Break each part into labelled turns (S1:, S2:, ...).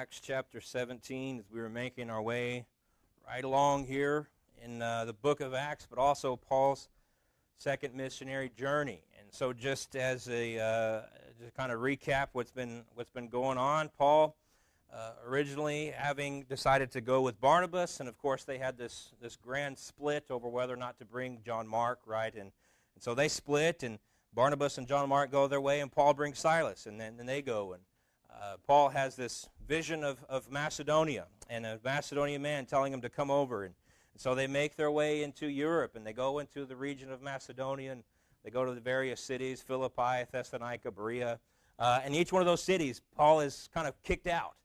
S1: Acts chapter 17 as we were making our way right along here in the book of Acts, but also Paul's second missionary journey. And so just as a just kind of recap what's been going on, Paul originally having decided to go with Barnabas, and of course they had this grand split over whether or not to bring John Mark, right? And so they split, and Barnabas and John Mark go their way, and Paul brings Silas, and then they go. And Paul has this vision of Macedonia, and a Macedonian man telling him to come over. And so they make their way into Europe, and they go into the region of Macedonia, and they go to the various cities, Philippi, Thessalonica, Berea. And each one of those cities, Paul is kind of kicked out.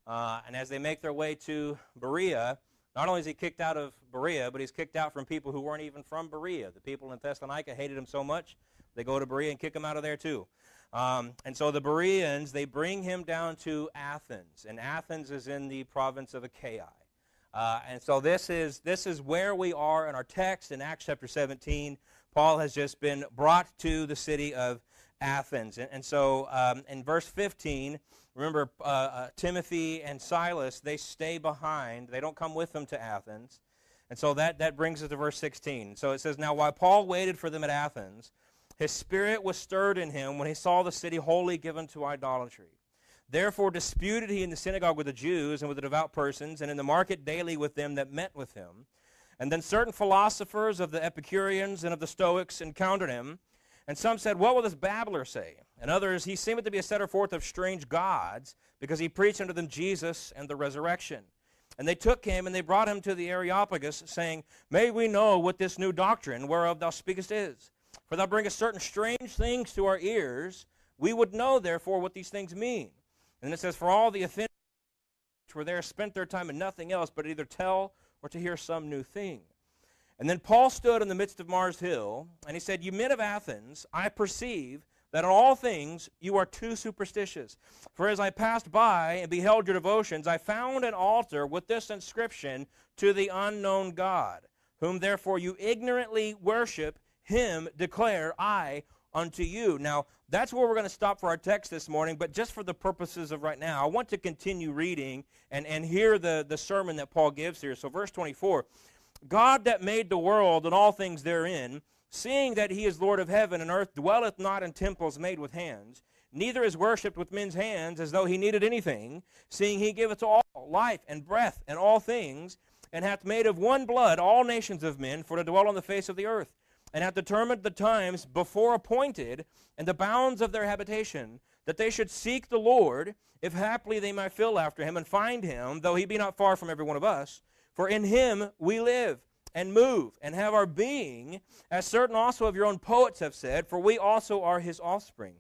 S1: And as they make their way to Berea, not only is he kicked out of Berea, but he's kicked out from people who weren't even from Berea. The people in Thessalonica hated him so much, they go to Berea and kick him out of there too. And so the Bereans, they bring him down to Athens, and Athens is in the province of Achaia. And so this is where we are in our text in Acts chapter 17. Paul has just been brought to the city of Athens. And so in verse 15, remember Timothy and Silas, they stay behind. They don't come with them to Athens. And so that brings us to verse 16. So it says, "Now while Paul waited for them at Athens, his spirit was stirred in him when he saw the city wholly given to idolatry. Therefore disputed he in the synagogue with the Jews and with the devout persons, and in the market daily with them that met with him. And then certain philosophers of the Epicureans and of the Stoics encountered him. And some said, What will this babbler say? And others, He seemeth to be a setter forth of strange gods, because he preached unto them Jesus and the resurrection. And they took him, and they brought him to the Areopagus, saying, May we know what this new doctrine whereof thou speakest is. For thou bringest certain strange things to our ears. We would know, therefore, what these things mean. And then it says, For all the Athenians which were there spent their time in nothing else, but either tell or to hear some new thing. And then Paul stood in the midst of Mars Hill, and he said, You men of Athens, I perceive that in all things you are too superstitious. For as I passed by and beheld your devotions, I found an altar with this inscription, To the unknown God, whom therefore you ignorantly worship, him declare I unto you." Now, that's where we're going to stop for our text this morning, but just for the purposes of right now, I want to continue reading and hear the sermon that Paul gives here. So verse 24, "God that made the world and all things therein, seeing that he is Lord of heaven and earth, dwelleth not in temples made with hands, neither is worshipped with men's hands as though he needed anything, seeing he giveth to all life and breath and all things, and hath made of one blood all nations of men for to dwell on the face of the earth, and hath determined the times before appointed and the bounds of their habitation, that they should seek the Lord, if haply they might feel after him and find him, though he be not far from every one of us. For in him we live and move and have our being, as certain also of your own poets have said, for we also are his offspring.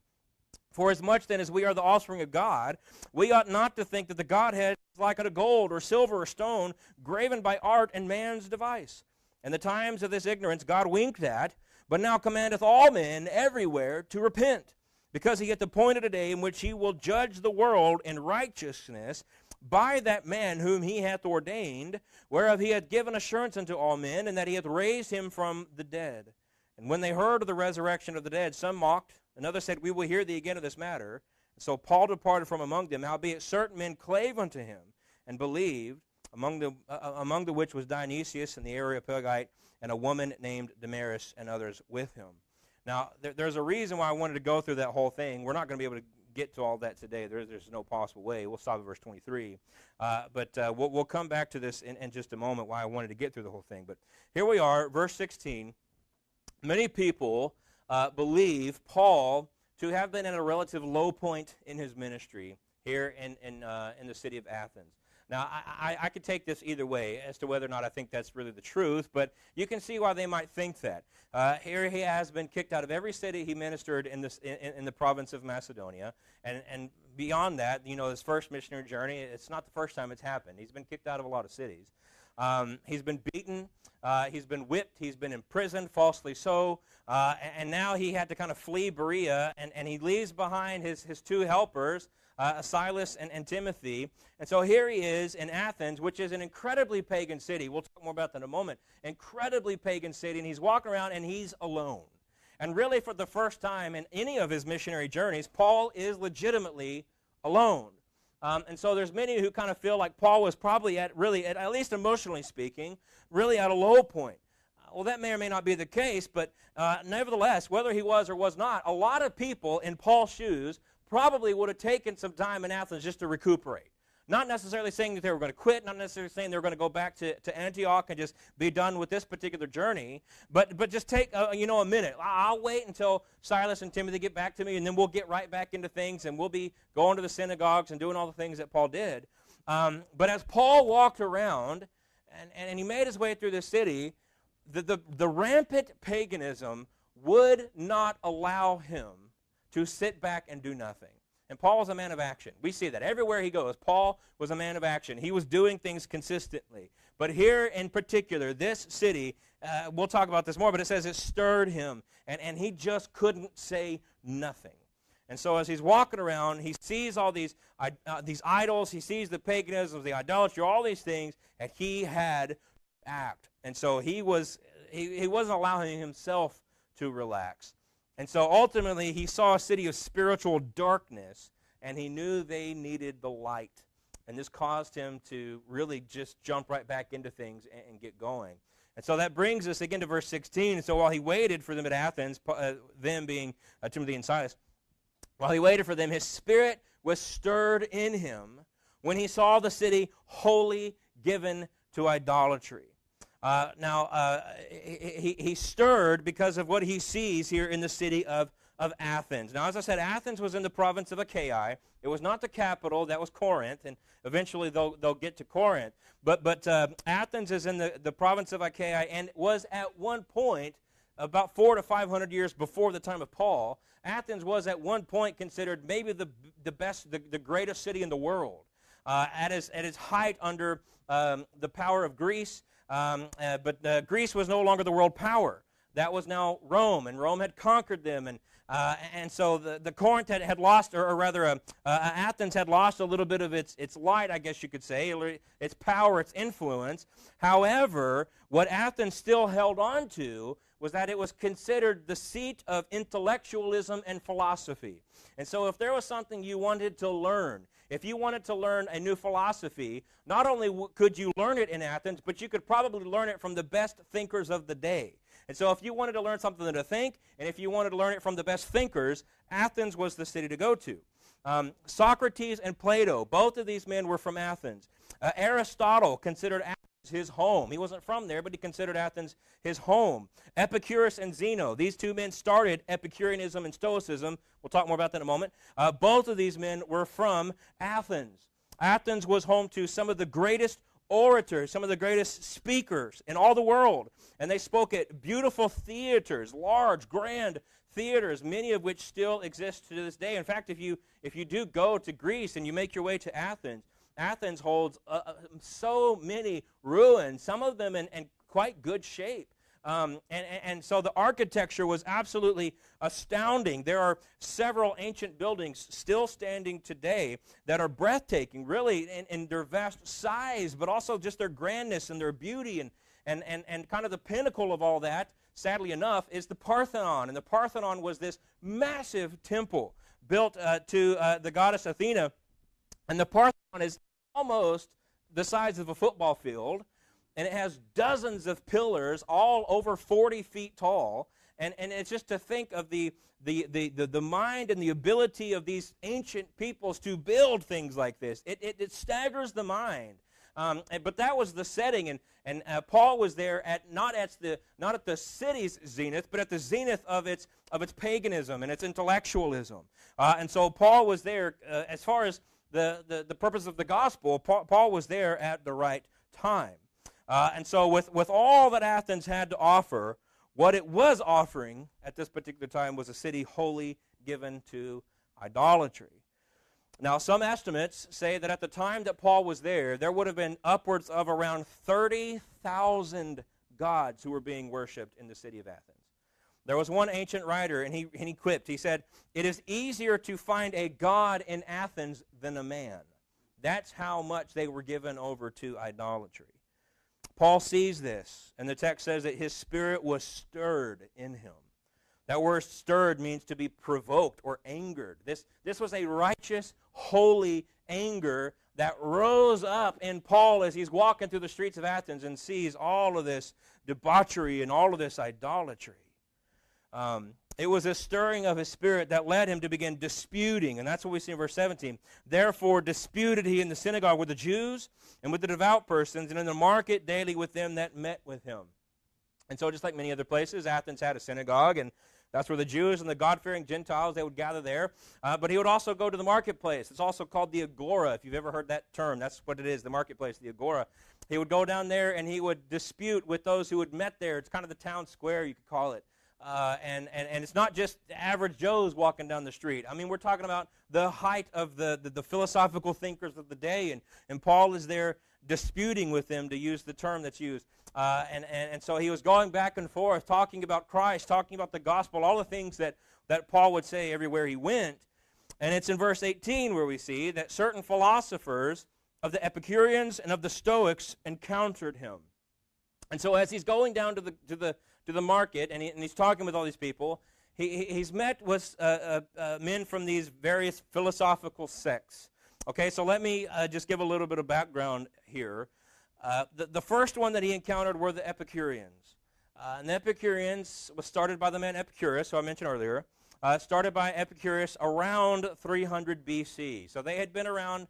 S1: For as much then as we are the offspring of God, we ought not to think that the Godhead is like unto gold or silver or stone, graven by art and man's device. And the times of this ignorance God winked at, but now commandeth all men everywhere to repent, because he hath appointed a day in which he will judge the world in righteousness by that man whom he hath ordained, whereof he hath given assurance unto all men, and that he hath raised him from the dead. And when they heard of the resurrection of the dead, some mocked, and others said, We will hear thee again of this matter. And so Paul departed from among them, howbeit certain men clave unto him, and believed, among the which was Dionysius and the Areopagite, and a woman named Damaris, and others with him. Now, there's a reason why I wanted to go through that whole thing. We're not going to be able to get to all that today. There's no possible way. We'll stop at verse 23. But we'll come back to this in just a moment, why I wanted to get through the whole thing. But here we are, verse 16. Many people believe Paul to have been at a relative low point in his ministry here in the city of Athens. Now, I could take this either way as to whether or not I think that's really the truth, but you can see why they might think that. Here he has been kicked out of every city he ministered in the province of Macedonia, and beyond that, his first missionary journey, it's not the first time it's happened. He's been kicked out of a lot of cities. He's been beaten, he's been whipped, he's been imprisoned, falsely so, and now he had to kind of flee Berea, and he leaves behind his two helpers, Silas and Timothy. And so here he is in Athens, which is an incredibly pagan city. We'll talk more about that in a moment. Incredibly pagan city, and he's walking around and he's alone. And really for the first time in any of his missionary journeys, Paul is legitimately alone. And so there's many who kind of feel like Paul was probably at least emotionally speaking, really at a low point. Well, that may or may not be the case, but nevertheless, whether he was or was not, a lot of people in Paul's shoes probably would have taken some time in Athens just to recuperate. Not necessarily saying that they were going to quit, not necessarily saying they were going to go back to Antioch and just be done with this particular journey, but just take a minute. I'll wait until Silas and Timothy get back to me, and then we'll get right back into things, and we'll be going to the synagogues and doing all the things that Paul did. But as Paul walked around and he made his way through the city, the rampant paganism would not allow him to sit back and do nothing. And Paul was a man of action. We see that everywhere he goes. Paul was a man of action. He was doing things consistently. But here in particular, this city, we'll talk about this more, but it says it stirred him, and he just couldn't say nothing. And so as he's walking around, he sees all these idols, he sees the paganism, the idolatry, all these things, and he had to act. And so he wasn't allowing himself to relax. And so ultimately, he saw a city of spiritual darkness, and he knew they needed the light. And this caused him to really just jump right back into things and get going. And so that brings us again to verse 16. So while he waited for them at Athens, them being Timothy and Silas, while he waited for them, his spirit was stirred in him when he saw the city wholly given to idolatry. He's stirred because of what he sees here in the city of Athens. Now, as I said, Athens was in the province of Achaia. It was not the capital. That was Corinth, and eventually they'll get to Corinth. But Athens is in the province of Achaia and was at one point, about 400 to 500 years before the time of Paul, Athens was at one point considered maybe the best, the greatest city in the world. At its height under the power of Greece, but Greece was no longer the world power. That was now Rome, and Rome had conquered them, and so the Corinth had lost, or rather Athens had lost a little bit of its light, I guess you could say, its power, its influence. However, what Athens still held on to was that it was considered the seat of intellectualism and philosophy. And so if there was something you wanted to learn, if you wanted to learn a new philosophy, not only could you learn it in Athens, but you could probably learn it from the best thinkers of the day. And so if you wanted to learn something to think, and if you wanted to learn it from the best thinkers, Athens was the city to go to. Socrates and Plato, both of these men were from Athens. Aristotle considered Athens his home. He wasn't from there, but he considered Athens his home. Epicurus and Zeno, these two men started Epicureanism and Stoicism. We'll talk more about that in a moment. Both of these men were from Athens. Athens was home to some of the greatest orators, some of the greatest speakers in all the world. And they spoke at beautiful theaters, large, grand theaters, many of which still exist to this day. In fact, if you do go to Greece and you make your way to Athens, Athens holds so many ruins, some of them in quite good shape. And so the architecture was absolutely astounding. There are several ancient buildings still standing today that are breathtaking, really, in their vast size, but also just their grandness and their beauty. And kind of the pinnacle of all that, sadly enough, is the Parthenon. And the Parthenon was this massive temple built to the goddess Athena. And the Parthenon is almost the size of a football field, and it has dozens of pillars, all over 40 feet tall. And it's just to think of the mind and the ability of these ancient peoples to build things like this. It staggers the mind. But that was the setting, and Paul was there not at the city's zenith, but at the zenith of its paganism and its intellectualism. And so Paul was there as far as the purpose of the gospel. Paul was there at the right time. And so with all that Athens had to offer, what it was offering at this particular time was a city wholly given to idolatry. Now, some estimates say that at the time that Paul was there would have been upwards of around 30,000 gods who were being worshipped in the city of Athens. There was one ancient writer, and he quipped. He said, "It is easier to find a god in Athens than a man." That's how much they were given over to idolatry. Paul sees this, and the text says that his spirit was stirred in him. That word stirred means to be provoked or angered. This was a righteous, holy anger that rose up in Paul as he's walking through the streets of Athens and sees all of this debauchery and all of this idolatry. It was a stirring of his spirit that led him to begin disputing, and that's what we see in verse 17. Therefore disputed he in the synagogue with the Jews and with the devout persons, and in the market daily with them that met with him. And so just like many other places, Athens had a synagogue, and that's where the Jews and the God-fearing Gentiles, they would gather there. But he would also go to the marketplace. It's also called the Agora, if you've ever heard that term. That's what it is, the marketplace, the Agora. He would go down there, and he would dispute with those who had met there. It's kind of the town square, you could call it. And it's not just average Joes walking down the street. I mean, we're talking about the height of the philosophical thinkers of the day, and Paul is there disputing with them, to use the term that's used. And so he was going back and forth, talking about Christ, talking about the gospel, all the things that Paul would say everywhere he went. And it's in verse 18 where we see that certain philosophers of the Epicureans and of the Stoics encountered him. And so as he's going down to the market, and he's talking with all these people, he's met with men from these various philosophical sects. Okay, so let me just give a little bit of background here. The first one that he encountered were the Epicureans. And the Epicureans was started by the man Epicurus, who I mentioned earlier. Started by Epicurus around 300 BC. So they had been around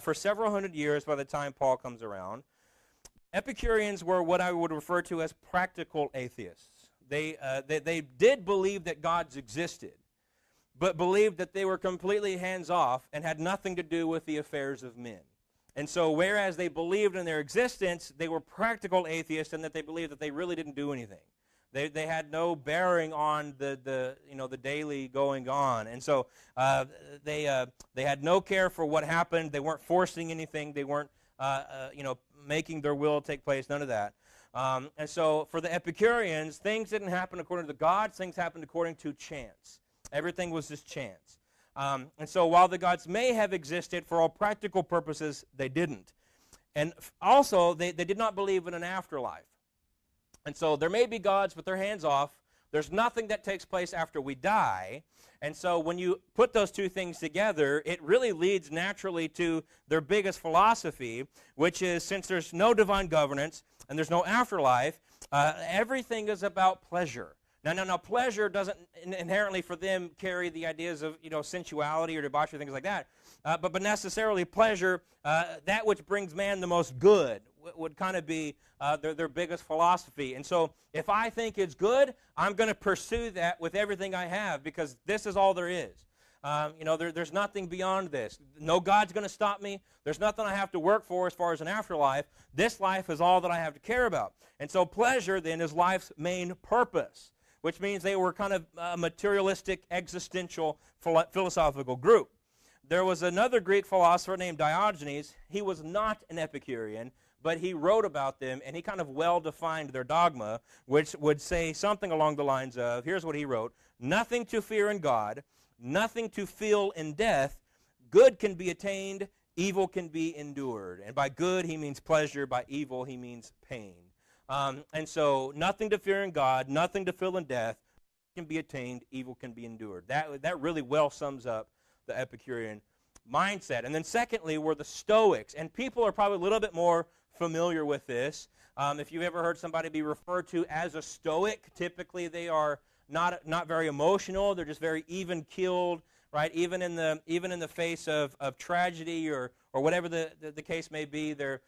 S1: for several hundred years by the time Paul comes around. Epicureans were what I would refer to as practical atheists. They did believe that gods existed, but believed that they were completely hands-off and had nothing to do with the affairs of men. And so whereas they believed in their existence, they were practical atheists, and that they believed that they really didn't do anything. They had no bearing on the daily going on. And so they had no care for what happened. They weren't forcing anything. They weren't making their will take place, none of that. And so for the Epicureans, things didn't happen according to the gods. Things happened according to chance. Everything was just chance. And so while the gods may have existed, for all practical purposes, they didn't. And also, they did not believe in an afterlife. And so there may be gods, but they're hands off. There's nothing that takes place after we die. And so when you put those two things together, it really leads naturally to their biggest philosophy, which is, since there's no divine governance and there's no afterlife, everything is about pleasure. Now, pleasure doesn't inherently for them carry the ideas of sensuality or debauchery, things like that. But necessarily pleasure, that which brings man the most good, would kind of be their biggest philosophy. And so if I think it's good, I'm going to pursue that with everything I have, because this is all there is. There's nothing beyond this. No God's going to stop me. There's nothing I have to work for as far as an afterlife. This life is all that I have to care about. And so pleasure then is life's main purpose, which means they were kind of a materialistic, existential, philosophical group. There was another Greek philosopher named Diogenes. He was not an Epicurean, but he wrote about them, and he kind of well-defined their dogma, which would say something along the lines of, here's what he wrote: nothing to fear in God, nothing to feel in death, good can be attained, evil can be endured. And by good, he means pleasure. By evil, he means pain. And so nothing to fear in God, nothing to feel in death, can be attained, evil can be endured. That really well sums up the Epicurean mindset. And then secondly were the Stoics. And people are probably a little bit more familiar with this. If you've ever heard somebody be referred to as a Stoic, typically they are not very emotional. They're just very even-keeled, right? Even in the face of tragedy or whatever the case may be, they're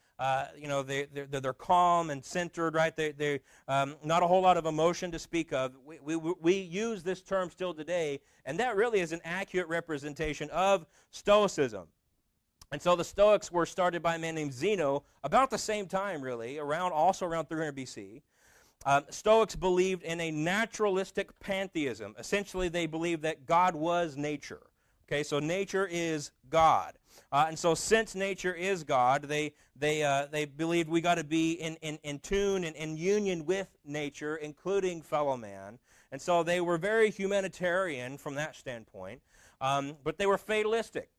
S1: calm and centered, right? They not a whole lot of emotion to speak of. We use this term still today, and that really is an accurate representation of Stoicism. And so the Stoics were started by a man named Zeno about the same time, really, also around 300 BC. Stoics believed in a naturalistic pantheism. Essentially, they believed that God was nature. Okay, so nature is God. And so since nature is God, they believed we got to be in tune and in union with nature, including fellow man. And so they were very humanitarian from that standpoint. But they were fatalistic.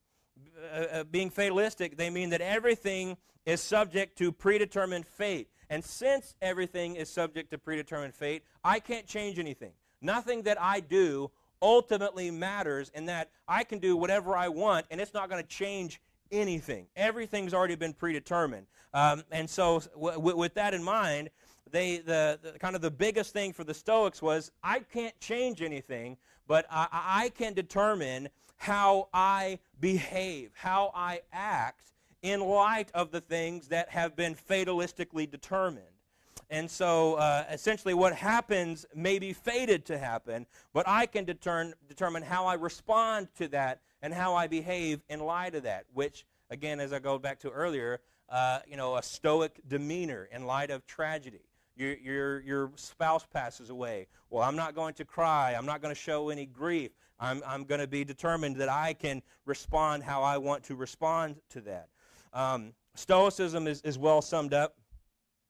S1: Being fatalistic, they mean that everything is subject to predetermined fate. And since everything is subject to predetermined fate, I can't change anything. Nothing that I do ultimately matters, in that I can do whatever I want, and it's not going to change anything. Everything's already been predetermined. And so with that in mind, the kind of the biggest thing for the Stoics was, I can't change anything, but I can determine how I behave, how I act in light of the things that have been fatalistically determined. And so essentially what happens may be fated to happen, but I can determine how I respond to that and how I behave in light of that, which, again, as I go back to earlier, a stoic demeanor in light of tragedy. Your spouse passes away. Well, I'm not going to cry. I'm not going to show any grief. I'm going to be determined that I can respond how I want to respond to that. Stoicism is well summed up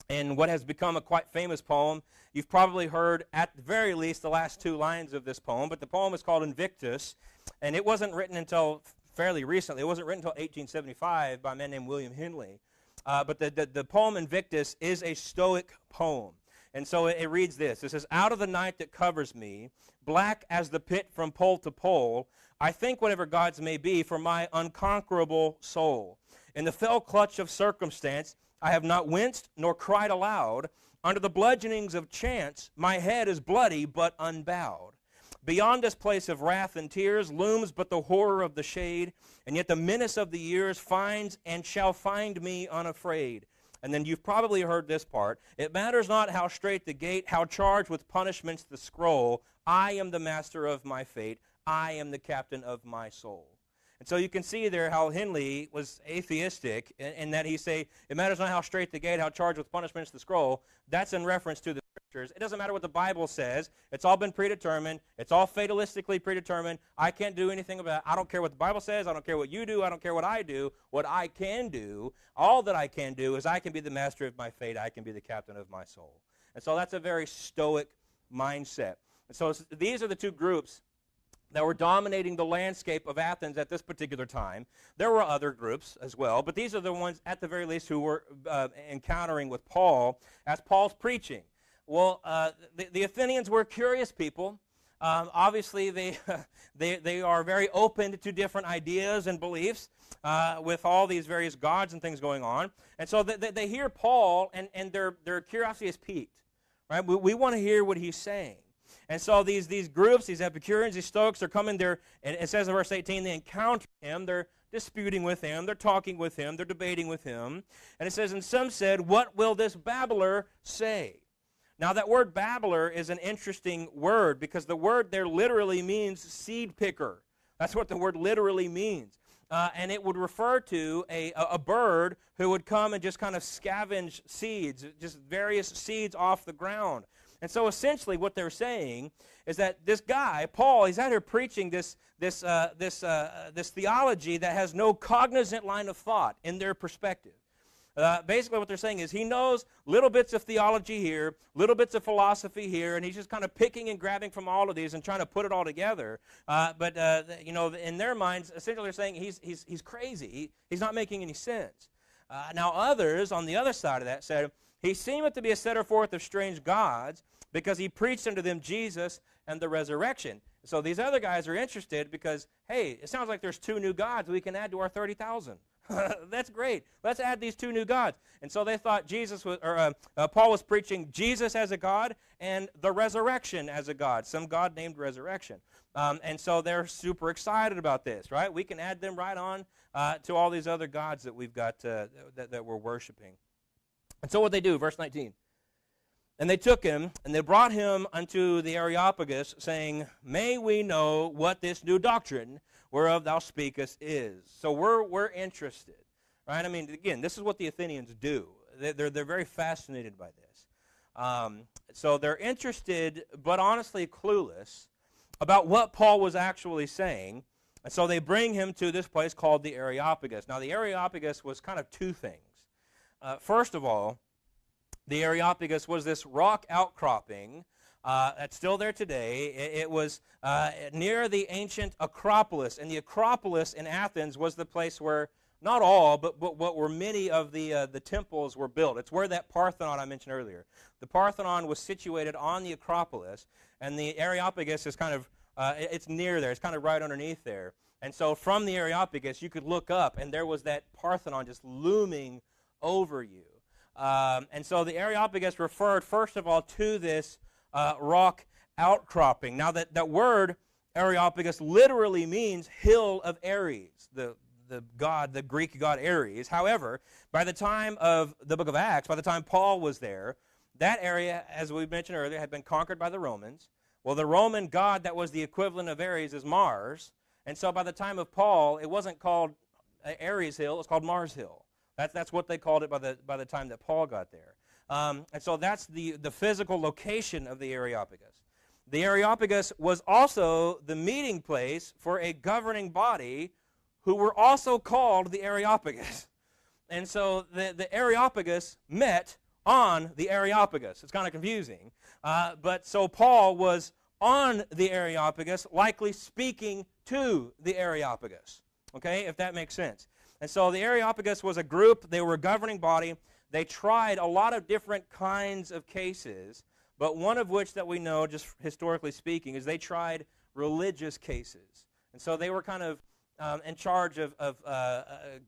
S1: in what has become a quite famous poem. You've probably heard, at the very least, the last two lines of this poem, but the poem is called Invictus, and it wasn't written until fairly recently. It wasn't written until 1875 by a man named William Henley. But the poem Invictus is a Stoic poem. And so it reads this. It says, "Out of the night that covers me, black as the pit from pole to pole, I think whatever gods may be for my unconquerable soul. In the fell clutch of circumstance, I have not winced nor cried aloud. Under the bludgeonings of chance, my head is bloody but unbowed. Beyond this place of wrath and tears looms but the horror of the shade, and yet the menace of the years finds and shall find me unafraid." And then you've probably heard this part. "It matters not how strait the gate, how charged with punishments the scroll. I am the master of my fate. I am the captain of my soul." And so you can see there how Henley was atheistic in that he say, it matters not how strait the gate, how charged with punishments the scroll. That's in reference to the Scriptures. It doesn't matter what the Bible says. It's all been predetermined. It's all fatalistically predetermined. I can't do anything about it. I don't care what the Bible says. I don't care what you do. I don't care what I do. What I can do, all that I can do, is I can be the master of my fate. I can be the captain of my soul. And so that's a very Stoic mindset. And so these are the two groups that were dominating the landscape of Athens at this particular time. There were other groups as well, but these are the ones, at the very least, who were encountering with Paul as Paul's preaching. Well, the Athenians were curious people. Obviously, they are very open to different ideas and beliefs with all these various gods and things going on. And so they hear Paul, and their curiosity is piqued. Right? We want to hear what he's saying. And so these groups, these Epicureans, these Stoics, they're coming there, and it says in verse 18, they encounter him, they're disputing with him, they're talking with him, they're debating with him. And it says, and some said, "What will this babbler say?" Now that word babbler is an interesting word because the word there literally means seed picker. That's what the word literally means. And it would refer to a bird who would come and just kind of scavenge seeds, just various seeds off the ground. And so essentially what they're saying is that this guy, Paul, he's out here preaching this theology that has no cognizant line of thought in their perspective. Basically what they're saying is he knows little bits of theology here, little bits of philosophy here, and he's just kind of picking and grabbing from all of these and trying to put it all together. But in their minds, essentially they're saying he's crazy. He's not making any sense. Now others, on the other side of that, said, "He seemeth to be a setter forth of strange gods, because he preached unto them Jesus and the resurrection." So these other guys are interested because, hey, it sounds like there's two new gods we can add to our 30,000. That's great. Let's add these two new gods. And so they thought Paul was preaching Jesus as a god and the resurrection as a god, some god named resurrection. And so they're super excited about this, right? We can add them right on to all these other gods that we've got that we're worshiping. And so what they do, verse 19. "And they took him, and they brought him unto the Areopagus, saying, May we know what this new doctrine whereof thou speakest is." So we're interested, right? I mean, again, this is what the Athenians do. They're very fascinated by this. So they're interested, but honestly clueless about what Paul was actually saying. And so they bring him to this place called the Areopagus. Now, the Areopagus was kind of two things. First of all, the Areopagus was this rock outcropping that's still there today. It was near the ancient Acropolis, and the Acropolis in Athens was the place where, not all, but what were many of the temples were built. It's where that Parthenon I mentioned earlier. The Parthenon was situated on the Acropolis, and the Areopagus is kind of It's near there. It's kind of right underneath there. And so from the Areopagus, you could look up, and there was that Parthenon just looming over you. And so the Areopagus referred, first of all, to this rock outcropping. Now, that word Areopagus literally means hill of Ares, the Greek god Ares. However, by the time of the book of Acts, by the time Paul was there, that area, as we mentioned earlier, had been conquered by the Romans. Well, the Roman god that was the equivalent of Ares is Mars. And so by the time of Paul, it wasn't called Ares Hill, it was called Mars Hill. That's what they called it by the time that Paul got there. And so that's the physical location of the Areopagus. The Areopagus was also the meeting place for a governing body who were also called the Areopagus. And so the Areopagus met on the Areopagus. It's kind of confusing. But so Paul was on the Areopagus, likely speaking to the Areopagus. Okay, if that makes sense. And so the Areopagus was a group. They were a governing body. They tried a lot of different kinds of cases, but one of which that we know, just historically speaking, is they tried religious cases. And so they were kind of in charge of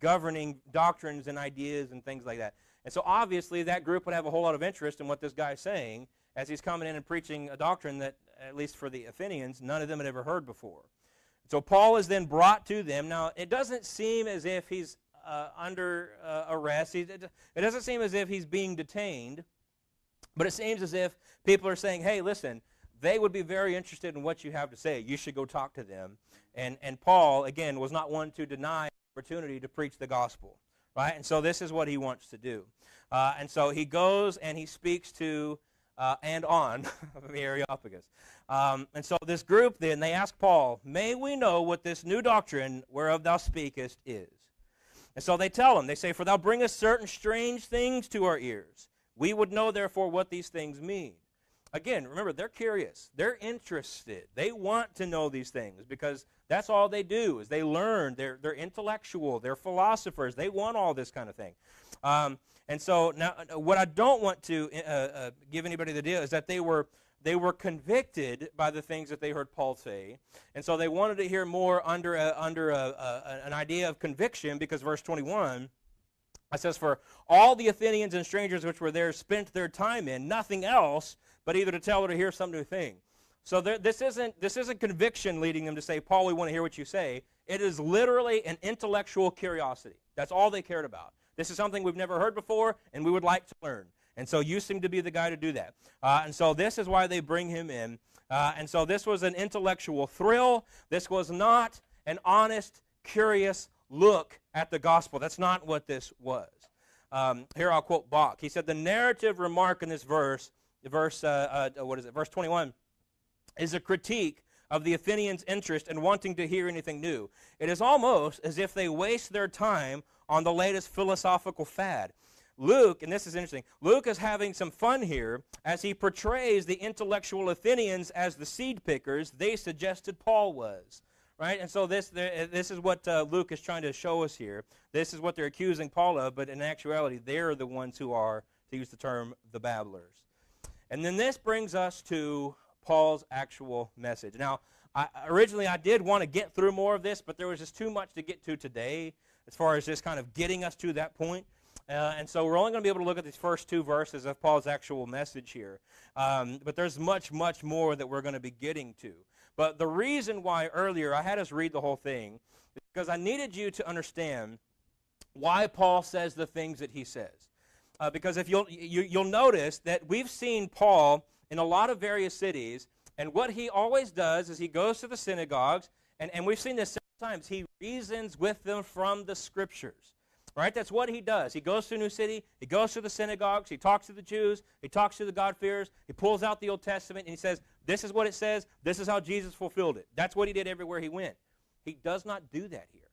S1: governing doctrines and ideas and things like that. And so obviously that group would have a whole lot of interest in what this guy's saying as he's coming in and preaching a doctrine that, at least for the Athenians, none of them had ever heard before. So Paul is then brought to them. Now, it doesn't seem as if he's under arrest. It doesn't seem as if he's being detained, but it seems as if people are saying, hey, listen, they would be very interested in what you have to say. You should go talk to them. And Paul, again, was not one to deny the opportunity to preach the gospel, right? And so this is what he wants to do. And so he goes and he speaks to and on the Areopagus. And so this group then, they ask Paul, may we know what this new doctrine whereof thou speakest is? And so they tell him, they say, for thou bringest certain strange things to our ears. We would know, therefore, what these things mean. Again, remember, they're curious. They're interested. They want to know these things because that's all they do is they learn. They're intellectual. They're philosophers. They want all this kind of thing. And so now what I don't want to give anybody the deal is that they were convicted by the things that they heard Paul say. And so they wanted to hear more under an idea of conviction because verse 21, it says, for all the Athenians and strangers which were there spent their time in nothing else but either to tell or to hear some new thing. So this isn't conviction leading them to say, Paul, we want to hear what you say. It is literally an intellectual curiosity. That's all they cared about. This is something we've never heard before, and we would like to learn. And so you seem to be the guy to do that. And so this is why they bring him in. And so this was an intellectual thrill. This was not an honest, curious look at the gospel. That's not what this was. Here I'll quote Bach. He said, the narrative remark in this verse 21, is a critique of the Athenians' interest in wanting to hear anything new. It is almost as if they waste their time on the latest philosophical fad. Luke, and this is interesting, Luke is having some fun here as he portrays the intellectual Athenians as the seed pickers they suggested Paul was. Right? And so this is what Luke is trying to show us here. This is what they're accusing Paul of, but in actuality, they're the ones who are, to use the term, the babblers. And then this brings us to Paul's actual message. Now, originally I did want to get through more of this, but there was just too much to get to today as far as just kind of getting us to that point. And so we're only going to be able to look at these first two verses of Paul's actual message here. But there's much, much more that we're going to be getting to. But the reason why earlier I had us read the whole thing is because I needed you to understand why Paul says the things that he says. Because if you'll notice that we've seen Paul in a lot of various cities, and what he always does is he goes to the synagogues, and we've seen this several times. He reasons with them from the Scriptures. Right? That's what he does. He goes to a new city. He goes to the synagogues. He talks to the Jews. He talks to the God-fearers. He pulls out the Old Testament, and he says, this is what it says. This is how Jesus fulfilled it. That's what he did everywhere he went. He does not do that here.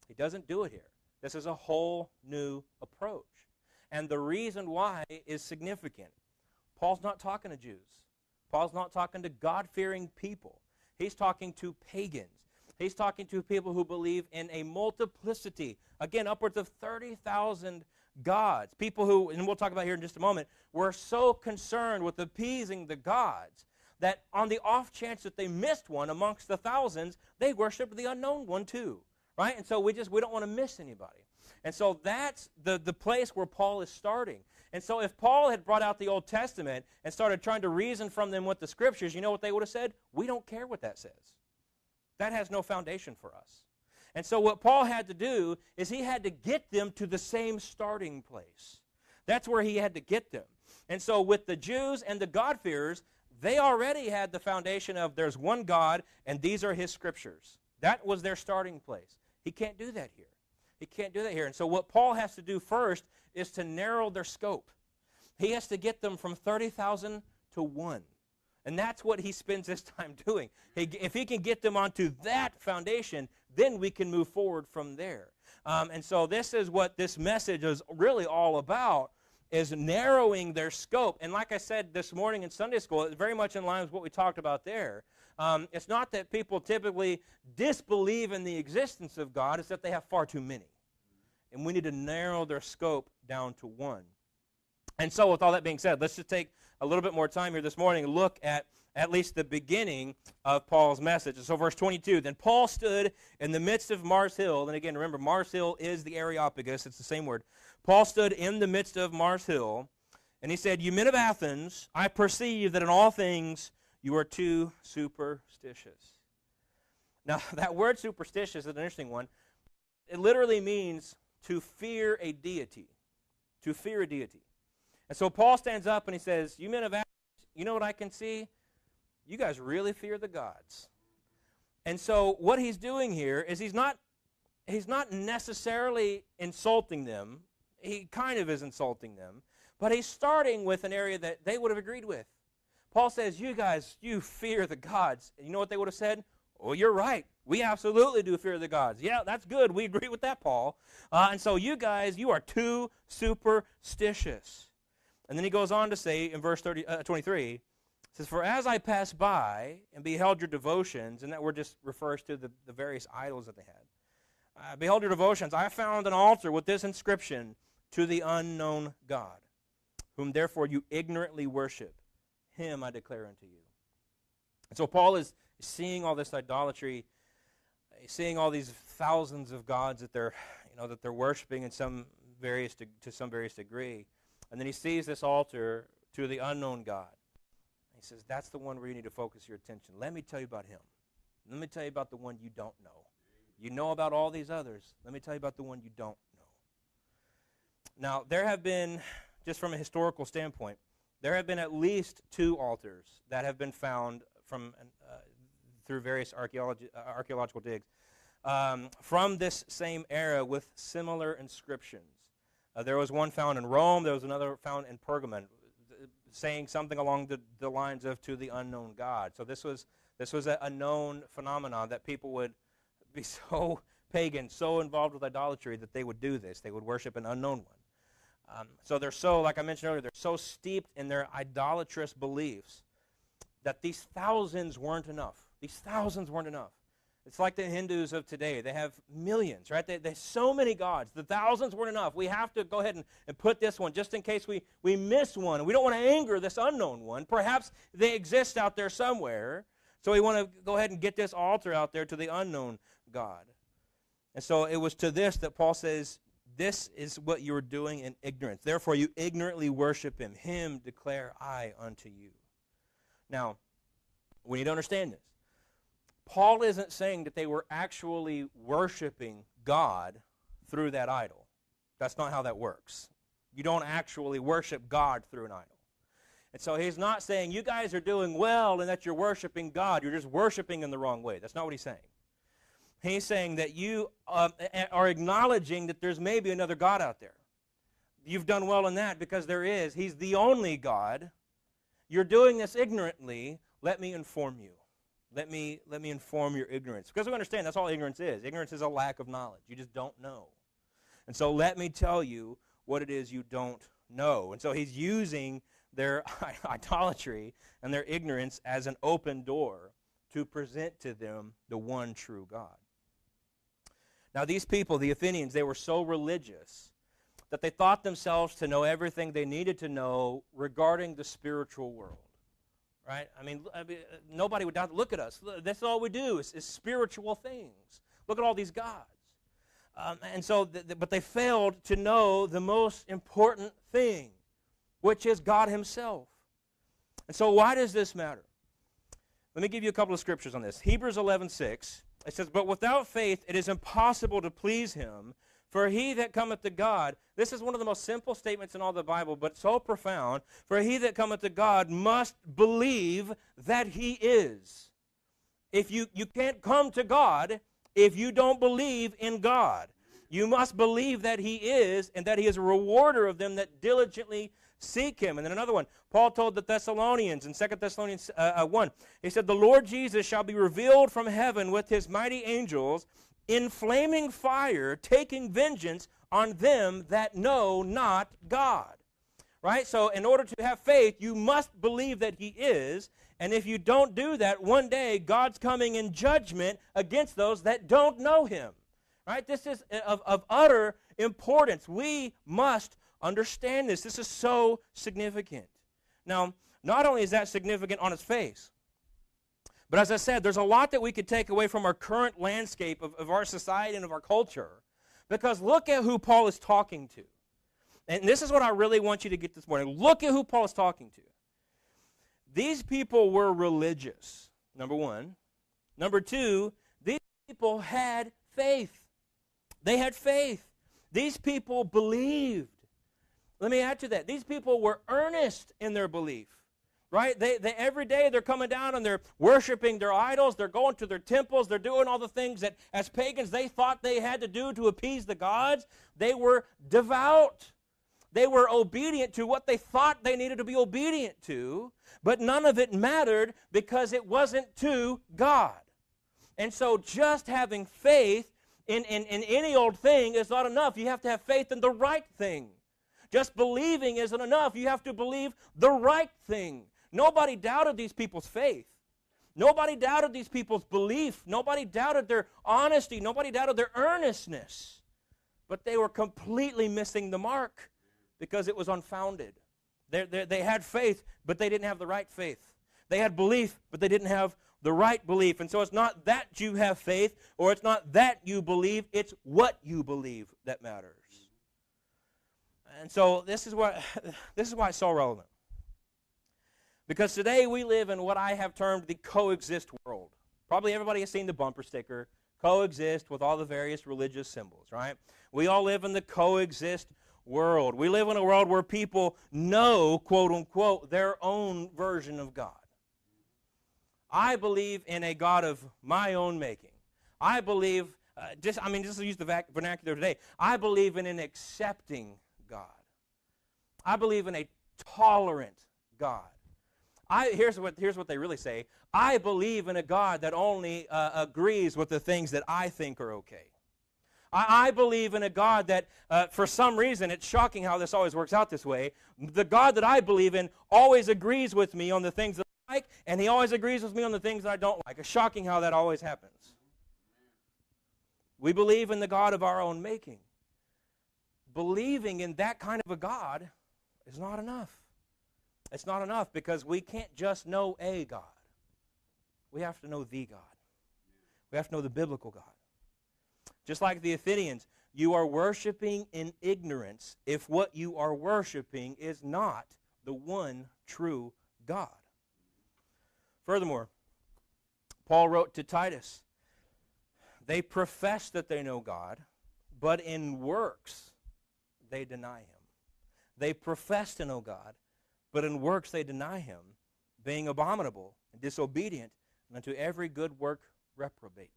S1: He doesn't do it here. This is a whole new approach. And the reason why is significant. Paul's not talking to Jews. Paul's not talking to God-fearing people. He's talking to pagans. He's talking to people who believe in a multiplicity, again, upwards of 30,000 gods. People who, and we'll talk about here in just a moment, were so concerned with appeasing the gods that on the off chance that they missed one amongst the thousands, they worshiped the unknown one too, right? And so we don't want to miss anybody. And so that's the place where Paul is starting. And so if Paul had brought out the Old Testament and started trying to reason from them with the Scriptures, you know what they would have said? We don't care what that says. That has no foundation for us. And so what Paul had to do is he had to get them to the same starting place. That's where he had to get them. And so with the Jews and the God-fearers, they already had the foundation of there's one God and these are his Scriptures. That was their starting place. He can't do that here. He can't do that here. And so what Paul has to do first is to narrow their scope. He has to get them from 30,000 to 1. And that's what he spends his time doing. If he can get them onto that foundation, then we can move forward from there. And so this is what this message is really all about, is narrowing their scope. And like I said this morning in Sunday school, it's very much in line with what we talked about there. It's not that people typically disbelieve in the existence of God, it's that they have far too many. And we need to narrow their scope down to 1. And so with all that being said, let's just take a little bit more time here this morning and look at least the beginning of Paul's message. And so verse 22, then Paul stood in the midst of Mars Hill. And again, remember, Mars Hill is the Areopagus. It's the same word. Paul stood in the midst of Mars Hill, and he said, you men of Athens, I perceive that in all things you are too superstitious. Now, that word superstitious is an interesting one. It literally means to fear a deity. To fear a deity. And so Paul stands up and he says, you men of Athens, you know what I can see? You guys really fear the gods. And so what he's doing here is he's not necessarily insulting them. He kind of is insulting them. But he's starting with an area that they would have agreed with. Paul says, you guys, you fear the gods. And you know what they would have said? Oh, you're right. We absolutely do fear the gods. Yeah, that's good. We agree with that, Paul. And so you guys, you are too superstitious. And then he goes on to say in verse 23, it says, for as I passed by and beheld your devotions, and that word just refers to the various idols that they had. Beheld your devotions, I found an altar with this inscription, to the unknown God, whom therefore you ignorantly worship. Him I declare unto you. And so Paul is seeing all this idolatry, seeing all these thousands of gods that they're worshiping in to some various degree. And then he sees this altar to the unknown God. He says, that's the one where you need to focus your attention. Let me tell you about him. Let me tell you about the one you don't know. You know about all these others. Let me tell you about the one you don't know. Now, there have been, just from a historical standpoint, there have been at least 2 altars that have been found through various archaeological digs from this same era with similar inscriptions. There was one found in Rome. There was another found in Pergamon, saying something along the lines of to the unknown God. So this was a known phenomenon that people would be so pagan, so involved with idolatry that they would do this. They would worship an unknown one. So they're so, like I mentioned earlier, they're so steeped in their idolatrous beliefs that these thousands weren't enough. These thousands weren't enough. It's like the Hindus of today. They have millions, right? There's so many gods. The thousands weren't enough. We have to go ahead and put this one just in case we miss one. We don't want to anger this unknown one. Perhaps they exist out there somewhere. So we want to go ahead and get this altar out there to the unknown God. And so it was to this that Paul says, this is what you are doing in ignorance. Therefore you ignorantly worship him. Him declare I unto you. Now, we need to understand this. Paul isn't saying that they were actually worshiping God through that idol. That's not how that works. You don't actually worship God through an idol. And so he's not saying you guys are doing well and that you're worshiping God. You're just worshiping in the wrong way. That's not what he's saying. He's saying that you are acknowledging that there's maybe another God out there. You've done well in that because there is. He's the only God. You're doing this ignorantly. Let me inform you. Let me inform your ignorance. Because we understand that's all ignorance is. Ignorance is a lack of knowledge. You just don't know. And so let me tell you what it is you don't know. And so he's using their idolatry and their ignorance as an open door to present to them the one true God. Now these people, the Athenians, they were so religious that they thought themselves to know everything they needed to know regarding the spiritual world. right? I mean nobody would doubt. Look at us. That's all we do is spiritual things. Look at all these gods. But they failed to know the most important thing, which is God himself. And so why does this matter? Let me give you a couple of scriptures on this. Hebrews 11:6, it says, "But without faith it is impossible to please him, for he that cometh to God," this is one of the most simple statements in all the Bible, but so profound, "for he that cometh to God must believe that he is." If you can't come to God if you don't believe in God. You must believe that he is, and that he is a rewarder of them that diligently seek him. And then another one, Paul told the Thessalonians in 2 Thessalonians 1, he said, "The Lord Jesus shall be revealed from heaven with his mighty angels in flaming fire, taking vengeance on them that know not God." Right? So in order to have faith, you must believe that he is. And if you don't do that, one day God's coming in judgment against those that don't know him. Right? This is of utter importance. We must understand this. This is so significant. Now, not only is that significant on its face, but as I said, there's a lot that we could take away from our current landscape of our society and of our culture, because look at who Paul is talking to. And this is what I really want you to get this morning. Look at who Paul is talking to. These people were religious, number one. Number two, these people had faith. They had faith. These people believed. Let me add to that. These people were earnest in their belief. Right? They every day they're coming down and they're worshiping their idols. They're going to their temples. They're doing all the things that as pagans they thought they had to do to appease the gods. They were devout. They were obedient to what they thought they needed to be obedient to, but none of it mattered because it wasn't to God. And so just having faith in any old thing is not enough. You have to have faith in the right thing. Just believing isn't enough. You have to believe the right thing. Nobody doubted these people's faith. Nobody doubted these people's belief. Nobody doubted their honesty. Nobody doubted their earnestness. But they were completely missing the mark because it was unfounded. They had faith, but they didn't have the right faith. They had belief, but they didn't have the right belief. And so it's not that you have faith, or it's not that you believe, it's what you believe that matters. And so this is why it's so relevant. Because today we live in what I have termed the coexist world. Probably everybody has seen the bumper sticker, coexist with all the various religious symbols, right? We all live in the coexist world. We live in a world where people know, quote unquote, their own version of God. I believe in a God of my own making. I believe, just to use the vernacular today, I believe in an accepting God. I believe in a tolerant God. Here's what they really say. I believe in a God that only agrees with the things that I think are okay. I believe in a God that, for some reason, it's shocking how this always works out this way. The God that I believe in always agrees with me on the things that I like, and he always agrees with me on the things that I don't like. It's shocking how that always happens. We believe in the God of our own making. Believing in that kind of a God is not enough. It's not enough because we can't just know a God. We have to know the God. We have to know the biblical God. Just like the Athenians, you are worshiping in ignorance if what you are worshiping is not the one true God. Furthermore, Paul wrote to Titus, they profess that they know God, but in works they deny him. They profess to know God, but in works they deny him, being abominable and disobedient, and unto every good work reprobate.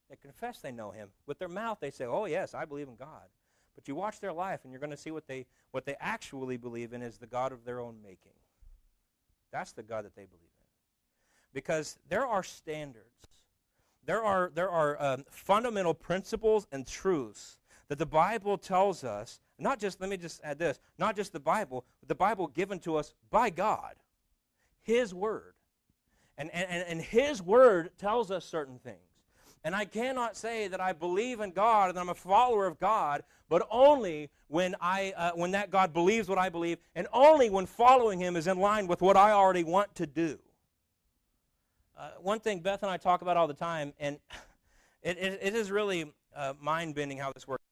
S1: They confess they know him. With their mouth they say, oh yes, I believe in God. But you watch their life and you're going to see what they actually believe in is the God of their own making. That's the God that they believe in. Because there are standards. There are fundamental principles and truths that the Bible tells us, not just, let me just add this, not just the Bible, but the Bible given to us by God, his word. And his word tells us certain things. And I cannot say that I believe in God and I'm a follower of God, but only when that God believes what I believe, and only when following him is in line with what I already want to do. One thing Beth and I talk about all the time, and it is really mind-bending how this works,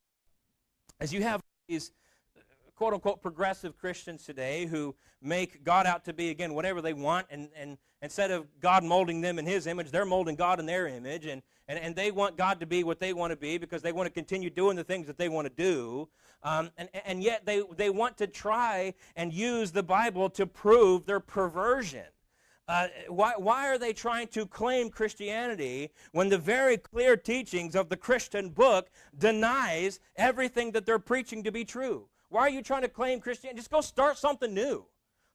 S1: is you have these quote-unquote progressive Christians today who make God out to be, again, whatever they want, and instead of God molding them in his image, they're molding God in their image, and they want God to be what they want to be because they want to continue doing the things that they want to do, and yet they want to try and use the Bible to prove their perversion. Why are they trying to claim Christianity when the very clear teachings of the Christian book denies everything that they're preaching to be true? Why are you trying to claim Christianity? Just go start something new.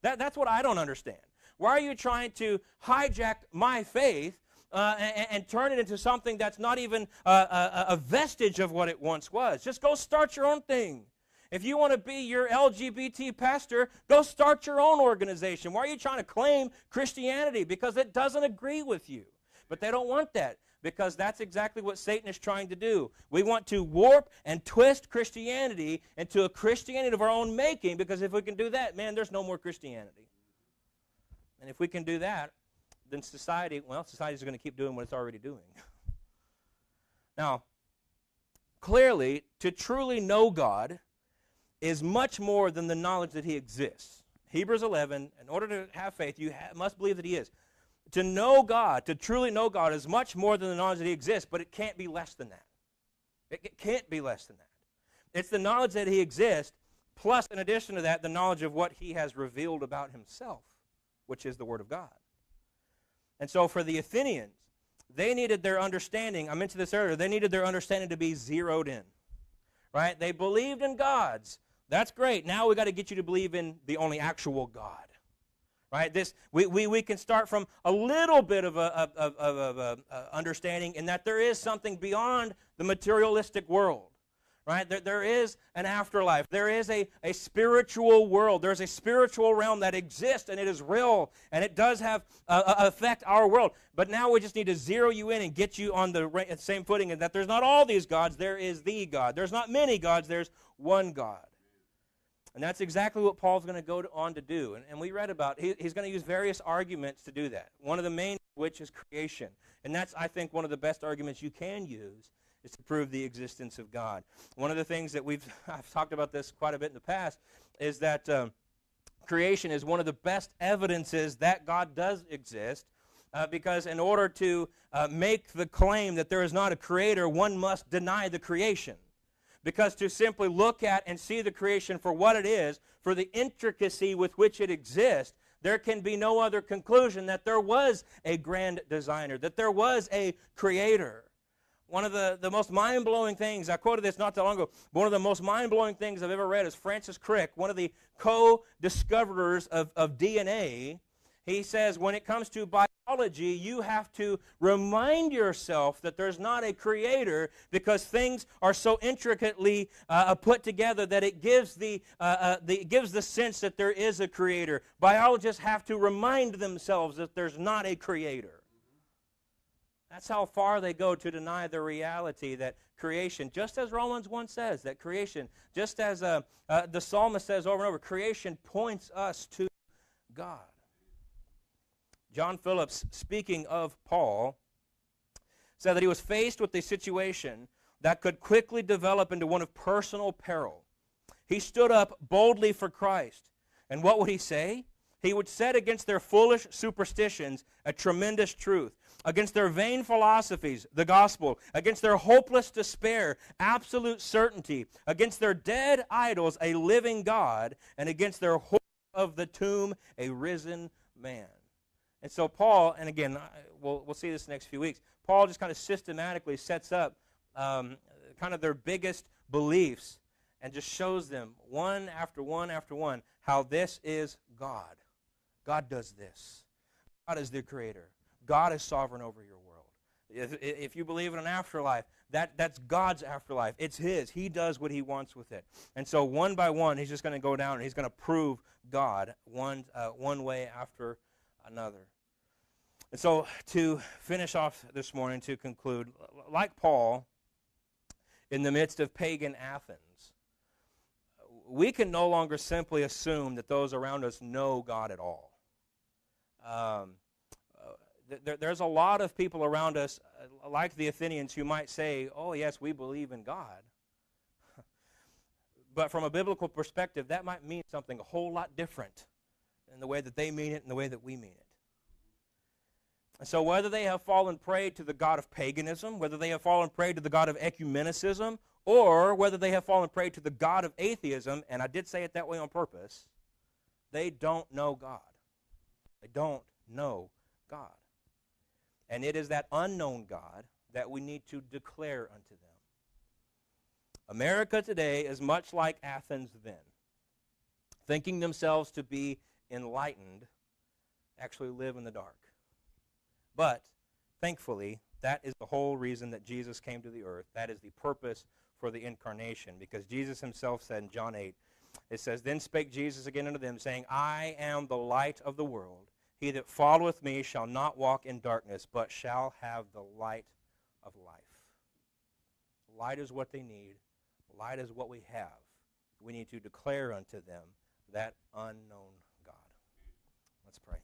S1: That's what I don't understand. Why are you trying to hijack my faith and turn it into something that's not even a vestige of what it once was? Just go start your own thing. If you want to be your LGBT pastor, go start your own organization. Why are you trying to claim Christianity? Because it doesn't agree with you. But they don't want that, because that's exactly what Satan is trying to do. We want to warp and twist Christianity into a Christianity of our own making, because if we can do that, man, there's no more Christianity. And if we can do that, then society's going to keep doing what it's already doing. Now, clearly, to truly know God is much more than the knowledge that he exists. Hebrews 11, in order to have faith, you must believe that he is. To know God, to truly know God, is much more than the knowledge that he exists, but it can't be less than that. It can't be less than that. It's the knowledge that he exists, plus, in addition to that, the knowledge of what he has revealed about himself, which is the Word of God. And so for the Athenians, they needed their understanding, I mentioned this earlier, they needed their understanding to be zeroed in. Right? They believed in gods. That's great. Now we got to get you to believe in the only actual God. Right? We can start from a little bit of a understanding in that there is something beyond the materialistic world. Right? There is an afterlife. There is a spiritual world. There's a spiritual realm that exists, and it is real, and it does have affect our world. But now we just need to zero you in and get you on the same footing, and that there's not all these gods. There is the God. There's not many gods. There's one God. And that's exactly what Paul's going to go on to do. And we read about, he's going to use various arguments to do that. One of the main of which is creation. And that's, I think, one of the best arguments you can use is to prove the existence of God. One of the things that I've talked about this quite a bit in the past, is that creation is one of the best evidences that God does exist, because in order to make the claim that there is not a creator, one must deny the creation. Because to simply look at and see the creation for what it is, for the intricacy with which it exists, there can be no other conclusion that there was a grand designer, that there was a creator. One of the most mind-blowing things, I quoted this not too long ago, but one of the most mind-blowing things I've ever read is Francis Crick, one of the co-discoverers of DNA. He says, when it comes to biology, you have to remind yourself that there's not a creator, because things are so intricately put together that it gives the sense that there is a creator. Biologists have to remind themselves that there's not a creator. That's how far they go to deny the reality that creation, just as Romans 1 says, that creation, just as the psalmist says over and over, creation points us to God. John Phillips, speaking of Paul, said that he was faced with a situation that could quickly develop into one of personal peril. He stood up boldly for Christ. And what would he say? He would set against their foolish superstitions a tremendous truth, against their vain philosophies, the gospel, against their hopeless despair, absolute certainty, against their dead idols, a living God, and against their horror of the tomb, a risen man. And so Paul, and again, we'll see this in the next few weeks, Paul just kind of systematically sets up kind of their biggest beliefs and just shows them one after one after one how this is God. God does this. God is the creator. God is sovereign over your world. If you believe in an afterlife, that's God's afterlife. It's his. He does what he wants with it. And so one by one, he's just going to go down and he's going to prove God one way after another. And so to finish off this morning, to conclude, like Paul, in the midst of pagan Athens, we can no longer simply assume that those around us know God at all. There's a lot of people around us, like the Athenians, who might say, oh, yes, we believe in God. But from a biblical perspective, that might mean something a whole lot different in the way that they mean it and the way that we mean it. And so whether they have fallen prey to the god of paganism, whether they have fallen prey to the god of ecumenicism, or whether they have fallen prey to the god of atheism, and I did say it that way on purpose, they don't know God. They don't know God. And it is that unknown God that we need to declare unto them. America today is much like Athens then, thinking themselves to be enlightened, actually live in the dark. But, thankfully, that is the whole reason that Jesus came to the earth. That is the purpose for the incarnation, because Jesus himself said in John 8, it says, Then spake Jesus again unto them, saying, I am the light of the world. He that followeth me shall not walk in darkness, but shall have the light of life. Light is what they need. Light is what we have. We need to declare unto them that unknown God. Let's pray.